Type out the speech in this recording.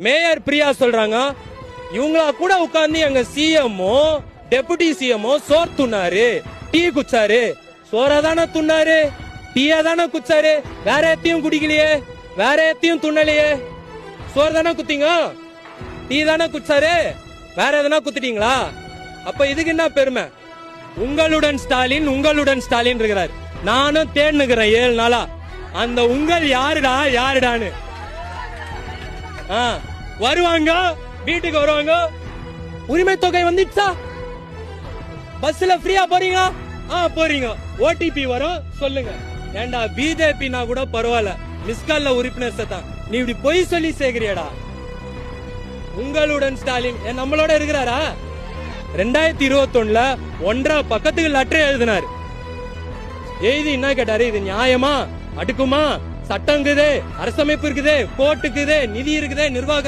Mayor Priya சொல்றாங்க, இவங்களா கூட உட்கார்ந்து எங்க சிஎம்ஓ டெபுட்டி சிஎம்ஓ சோர் துண்ணாரு, டீ குச்சாரு. சோறதான துண்ணாரு, டீயா தானே குச்சாரு, வேற எத்தையும் குடிக்கலையே, வேற எத்தையும் துண்ணலையே. சோறு தானே குத்தீங்க, டீ தானே குச்சாரு, வேற எதனா குத்துட்டீங்களா? அப்ப இதுக்கு என்ன பெருமை? உங்களுடன் ஸ்டாலின், உங்களுடன் ஸ்டாலின் இருக்கிறார். நானும் தேடுனுக்கிறேன் 7 நாளா. அந்த உங்கள் யாருடா யாருடான்னு. வருவாங்க, வீட்டுக்கு வருவாங்க. உரிமை தொகை வந்துச்சா? பஸ்ல ஃப்ரீயா போறீங்க? போறீங்க. ஓடிபி வரும், சொல்லுங்க. ஏண்டா பிஜேபினா கூட பரவாயில்ல, மிஸ்கால்ல உறுப்பினர் தான். நீ இப்படி பொய் சொல்லி சேர்க்கிறியடா. உங்களுடன் ஸ்டாலின் நம்மளோட இருக்கிறாரா? 2021 1.5 பக்கத்துக்கு லெட்டர் எழுதினார். எழுதி என்ன கேட்டாரு? இது நியாயமா, அடுக்குமா, சட்டம் இருக்குது, அரசமைப்பு இருக்குது, கோர்ட்டு இருக்குது, நிதி இருக்குது, நிர்வாகம்